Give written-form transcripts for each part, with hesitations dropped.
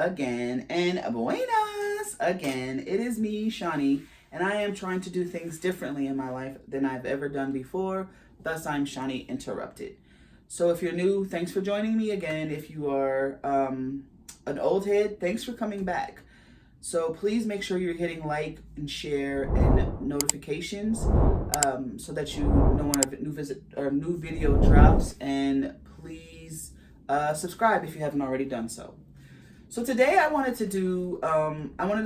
again, and buenas again. It is me, Shani, and I am trying to do things differently in my life than I've ever done before. Thus, I'm Shani Interrupted. So, if you're new, thanks for joining me again. If you are an old head, thanks for coming back. So please make sure you're hitting like and share and notifications so that you know when a new video drops. And please subscribe if you haven't already done so. So today I wanted to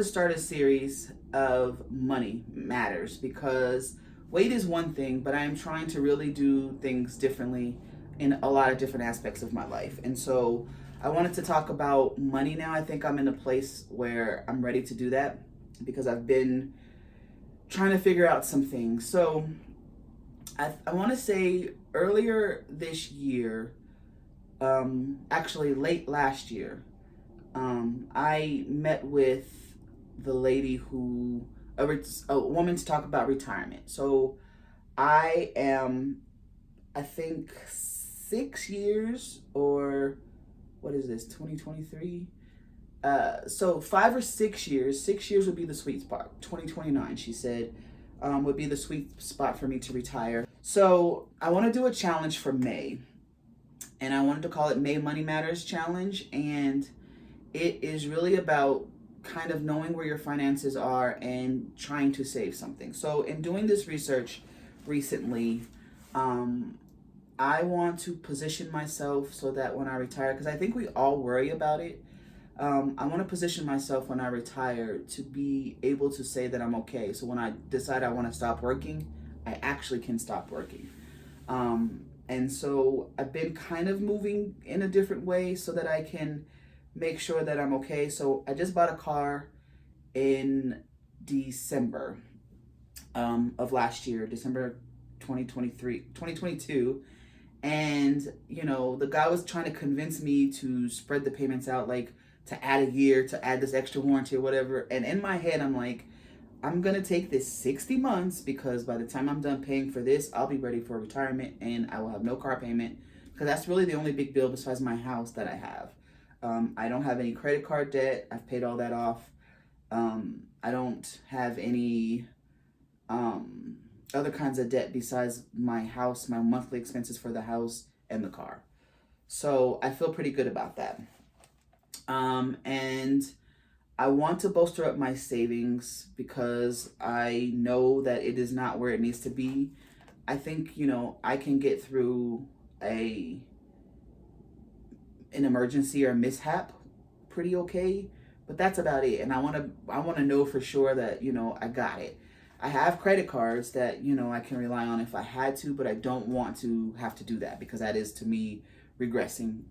start a series of money matters, because weight is one thing, but I am trying to really do things differently in a lot of different aspects of my life. And so I wanted to talk about money now. I think I'm in a place where I'm ready to do that because I've been trying to figure out some things. So I want to say earlier this year, actually late last year, I met with the lady a woman to talk about retirement. So I am, I think 6 years, or what is this, 2023? So 5 or 6 years. 6 years would be the sweet spot. 2029, she said, would be the sweet spot for me to retire. So I want to do a challenge for May, and I wanted to call it May Money Matters Challenge. And it is really about kind of knowing where your finances are and trying to save something. So in doing this research recently, I want to position myself so that when I retire, because I think we all worry about it, I want to position myself when I retire to be able to say that I'm okay. So when I decide I want to stop working, I actually can stop working. And so I've been kind of moving in a different way so that I can make sure that I'm okay. So I just bought a car in December of last year, December 2022. And, the guy was trying to convince me to spread the payments out, like to add a year, to add this extra warranty or whatever. And in my head, I'm like, I'm going to take this 60 months because by the time I'm done paying for this, I'll be ready for retirement and I will have no car payment, because that's really the only big bill besides my house that I have. I don't have any credit card debt. I've paid all that off. I don't have any other kinds of debt besides my house, my monthly expenses for the house and the car. So I feel pretty good about that. And I want to bolster up my savings because I know that it is not where it needs to be. I think, I can get through an emergency or mishap pretty okay, but that's about it. And I want to know for sure that, I got it. I have credit cards that, I can rely on if I had to, but I don't want to have to do that because that is, to me, regressing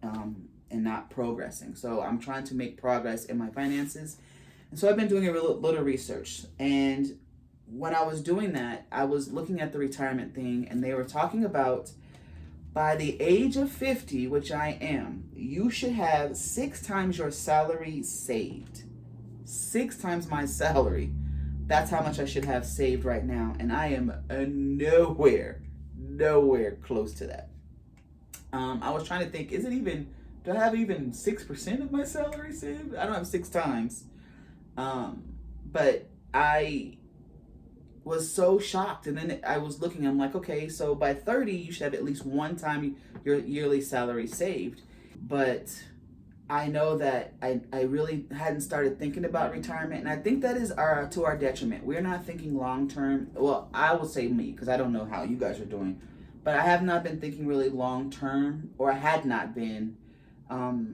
and not progressing. So I'm trying to make progress in my finances. And so I've been doing a little research. And when I was doing that, I was looking at the retirement thing, and they were talking about by the age of 50, which I am, you should have 6 times your salary saved. 6 times my salary. That's how much I should have saved right now. And I am nowhere close to that. I was trying to think, do I have even 6% of my salary saved? I don't have 6 times. But I was so shocked. And then I was looking, I'm like, okay, so by 30, you should have at least 1 time your yearly salary saved. But I know that I really hadn't started thinking about retirement, and I think that is to our detriment. We're not thinking long term. Well, I will say me, because I don't know how you guys are doing, but I have not been thinking really long term, or I had not been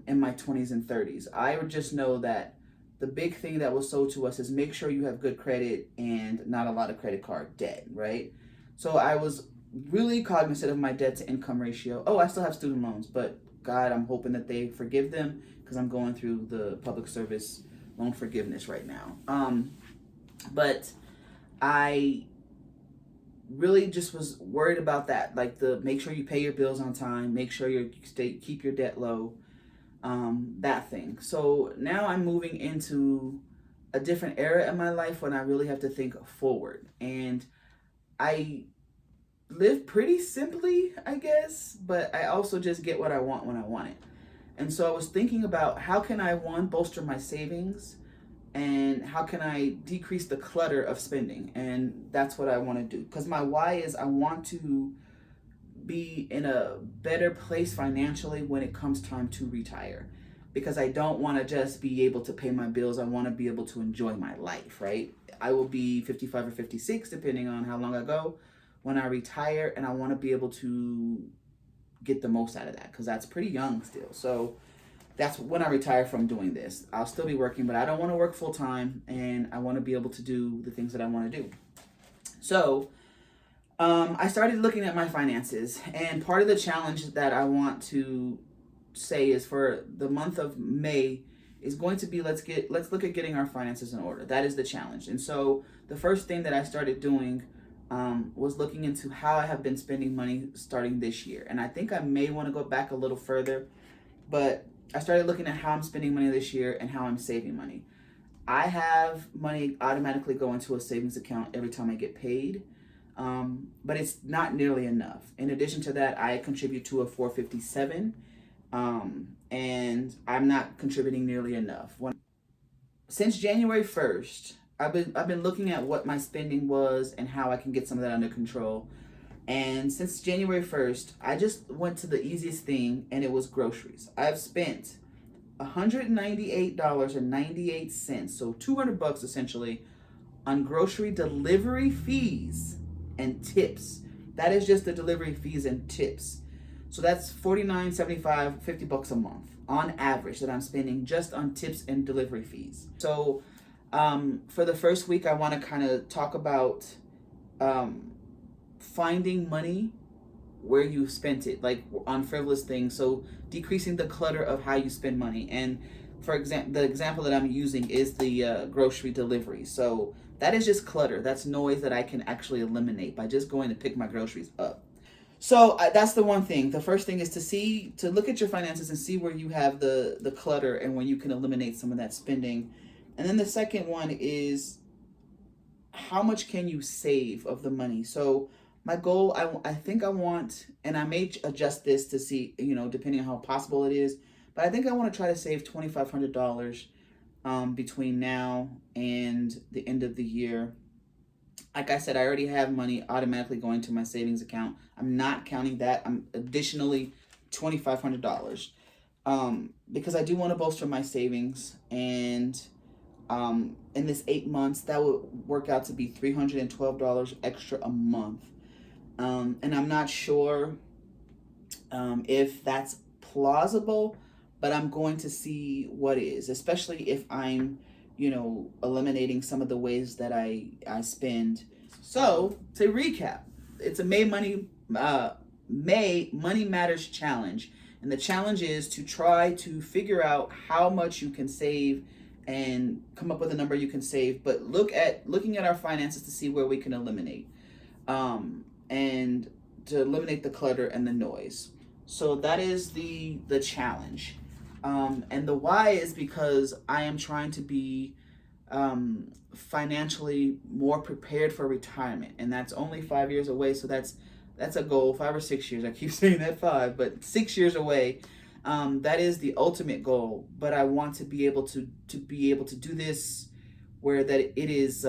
in my 20s and 30s. I would just know that the big thing that was sold to us is make sure you have good credit and not a lot of credit card debt, right? So I was really cognizant of my debt to income ratio. Oh, I still have student loans, but God, I'm hoping that they forgive them because I'm going through the public service loan forgiveness right now. But I really just was worried about that, like make sure you pay your bills on time, make sure keep your debt low, that thing. So now I'm moving into a different era in my life when I really have to think forward, and I live pretty simply, I guess, but I also just get what I want when I want it. And so I was thinking about how can I, one, bolster my savings, and how can I decrease the clutter of spending. And that's what I want to do, because my why is I want to be in a better place financially when it comes time to retire, because I don't want to just be able to pay my bills. I want to be able to enjoy my life, right? I will be 55 or 56 depending on how long I go when I retire, and I want to be able to get the most out of that, because that's pretty young still. So that's when I retire from doing this. I'll still be working, but I don't want to work full time, and I want to be able to do the things that I want to do. So I started looking at my finances, and part of the challenge that I want to say is for the month of May is going to be let's look at getting our finances in order. That is the challenge. And so the first thing that I started doing was looking into how I have been spending money starting this year. And I think I may want to go back a little further, but I started looking at how I'm spending money this year and how I'm saving money. I have money automatically go into a savings account every time I get paid. But it's not nearly enough. In addition to that, I contribute to a 457, and I'm not contributing nearly enough. Since January 1st, I've been looking at what my spending was and how I can get some of that under control. And since January 1st, I just went to the easiest thing, and it was groceries. I've spent $198.98, so $200 essentially, on grocery delivery fees and tips. That is just the delivery fees and tips. So that's $49, $75, $50 a month on average that I'm spending just on tips and delivery fees. So for the first week, I want to kind of talk about finding money where you spent it, like on frivolous things. So decreasing the clutter of how you spend money. And for example, the example that I'm using is the grocery delivery. So that is just clutter. That's noise that I can actually eliminate by just going to pick my groceries up. So that's the one thing. The first thing is to look at your finances and see where you have the clutter and where you can eliminate some of that spending. And then the second one is how much can you save of the money? So my goal, I think I want, and I may adjust this to see, depending on how possible it is, but I think I want to try to save $2,500 between now and the end of the year. Like I said, I already have money automatically going to my savings account. I'm not counting that. I'm additionally $2,500 because I do want to bolster my savings. And in this 8 months, that would work out to be $312 extra a month. And I'm not sure if that's plausible, but I'm going to see what is, especially if I'm, eliminating some of the ways that I spend. So to recap, it's a May Money Matters challenge. And the challenge is to try to figure out how much you can save and come up with a number you can save, but looking at our finances to see where we can eliminate. And to eliminate the clutter and the noise. So that is the challenge. And the why is because I am trying to be financially more prepared for retirement. And that's only 5 years away. So that's a goal, 5 or 6 years. I keep saying that 5, but 6 years away. That is the ultimate goal. But I want to be able to do this where that it is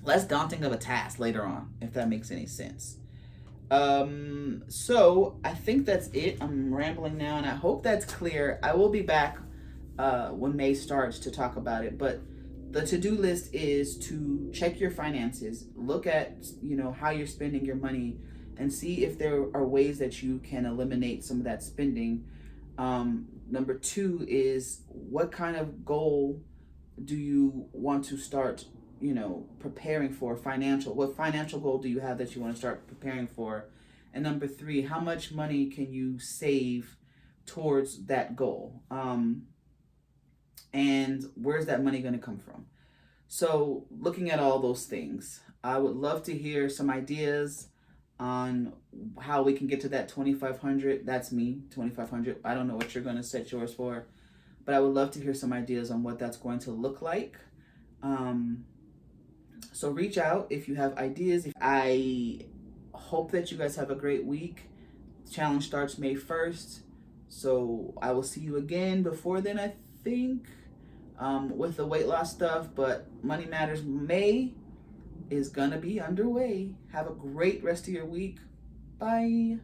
less daunting of a task later on, if that makes any sense. So I think that's it. I'm rambling now, and I hope that's clear. I will be back when May starts to talk about it, but the to-do list is to check your finances, look at, how you're spending your money, and see if there are ways that you can eliminate some of that spending. Number 2 is what kind of goal do you want to start preparing for what financial goal do you have that you want to start preparing for? And number 3, how much money can you save towards that goal? And where's that money going to come from? So looking at all those things, I would love to hear some ideas on how we can get to that 2,500. That's me, 2,500. I don't know what you're going to set yours for, but I would love to hear some ideas on what that's going to look like. So reach out if you have ideas. I hope that you guys have a great week. The challenge starts May 1st. So I will see you again before then, I think, with the weight loss stuff. But Money Matters May is gonna be underway. Have a great rest of your week. Bye.